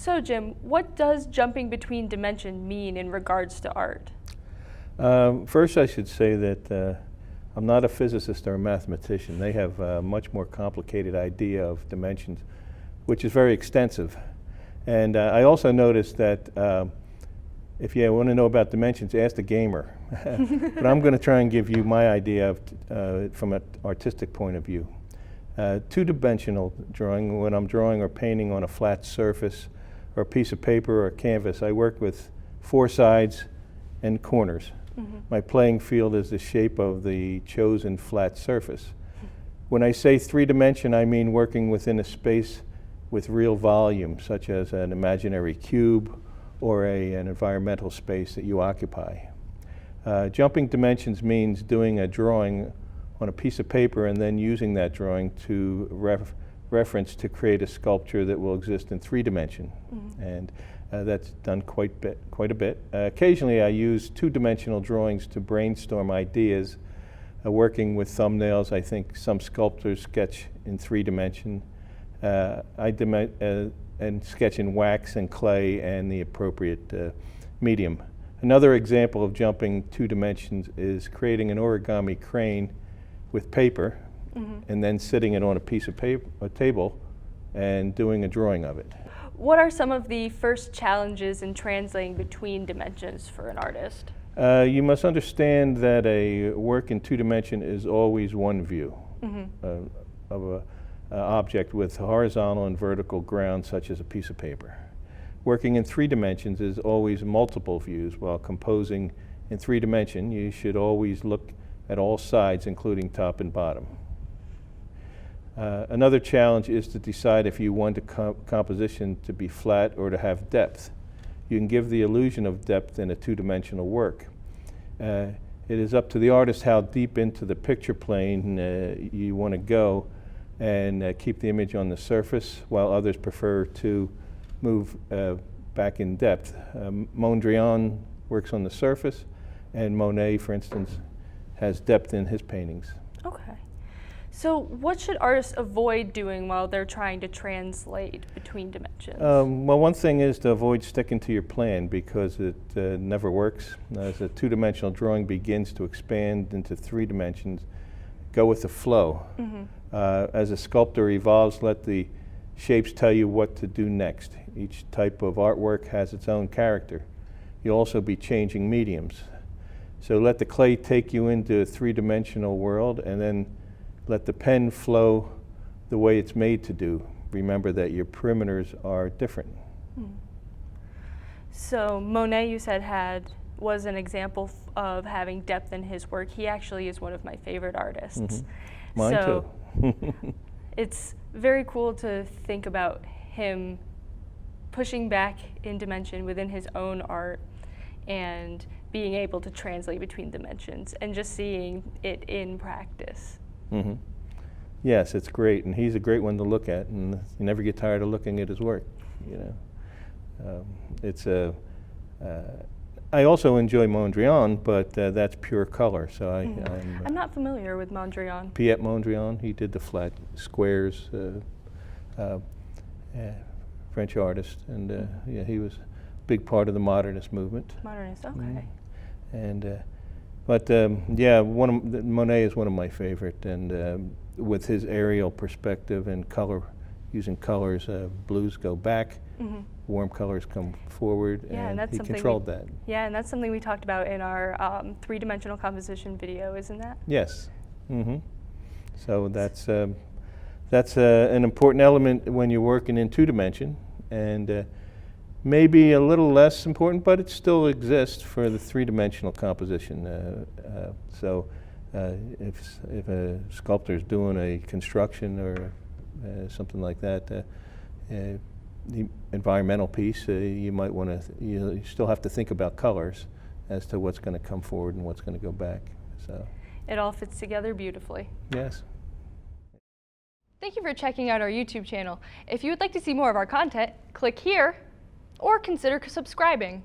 So Jim, what does jumping between dimensions mean in regards to art? First I should say that I'm not a physicist or a mathematician. They have a much more complicated idea of dimensions, which is very extensive. And I also noticed that if you want to know about dimensions, ask the gamer. But I'm going to try and give you my idea of from an artistic point of view. Two-dimensional drawing, when I'm drawing or painting on a flat surface or a piece of paper or a canvas, I work with 4 sides and corners. Mm-hmm. My playing field is the shape of the chosen flat surface. When I say 3-dimension, I mean working within a space with real volume, such as an imaginary cube or an environmental space that you occupy. Jumping dimensions means doing a drawing on a piece of paper and then using that drawing to reference to create a sculpture that will exist in 3-dimension. Mm-hmm. And that's done quite a bit. Occasionally I use 2-dimensional drawings to brainstorm ideas. Working with thumbnails, I think some sculptors sketch in 3-dimension. And sketch in wax and clay and the appropriate medium. Another example of jumping 2 dimensions is creating an origami crane with paper, mm-hmm. and then sitting it on a piece of paper, a table, and doing a drawing of it. What are some of the first challenges in translating between dimensions for an artist? You must understand that a work in 2 dimension is always one view, mm-hmm. Of a object with horizontal and vertical ground, such as a piece of paper. Working in 3 dimensions is always multiple views. While composing in 3 dimension, you should always look at all sides, including top and bottom. Another challenge is to decide if you want a composition to be flat or to have depth. You can give the illusion of depth in a 2-dimensional work. It is up to the artist how deep into the picture plane you want to go and keep the image on the surface, while others prefer to move back in depth. Mondrian works on the surface, and Monet, for instance, has depth in his paintings. Okay. So what should artists avoid doing while they're trying to translate between dimensions? Well, one thing is to avoid sticking to your plan, because it never works. As a 2-dimensional drawing begins to expand into 3 dimensions, go with the flow. Mm-hmm. As a sculptor evolves, let the shapes tell you what to do next. Each type of artwork has its own character. You'll also be changing mediums. So let the clay take you into a 3-dimensional world, and then let the pen flow the way it's made to do. Remember that your perimeters are different. Hmm. So Monet, you said, was an example of having depth in his work. He actually is one of my favorite artists. Mm-hmm. Mine too. It's very cool to think about him pushing back in dimension within his own art and being able to translate between dimensions and just seeing it in practice. Mm-hmm. Yes, it's great, and he's a great one to look at, and you never get tired of looking at his work. You know, I also enjoy Mondrian, but that's pure color. So I'm not familiar with Mondrian. Piet Mondrian, he did the flat squares, French artist, and yeah, he was a big part of the modernist movement. Modernist, okay. And yeah, Monet is one of my favorite, and with his aerial perspective and color, using colors, blues go back. Mm-hmm. Warm colors come forward, yeah, and he controlled that. Yeah, and that's something we talked about in our 3-dimensional composition video, isn't that? Yes. Mm-hmm. So that's an important element when you're working in 2-dimension, and maybe a little less important, but it still exists for the 3-dimensional composition. So if a sculptor is doing a construction or something like that, the environmental piece, you might want to, you still have to think about colors as to what's going to come forward and what's going to go back. So it all fits together beautifully. Yes. Thank you for checking out our YouTube channel. If you would like to see more of our content, click here or consider subscribing.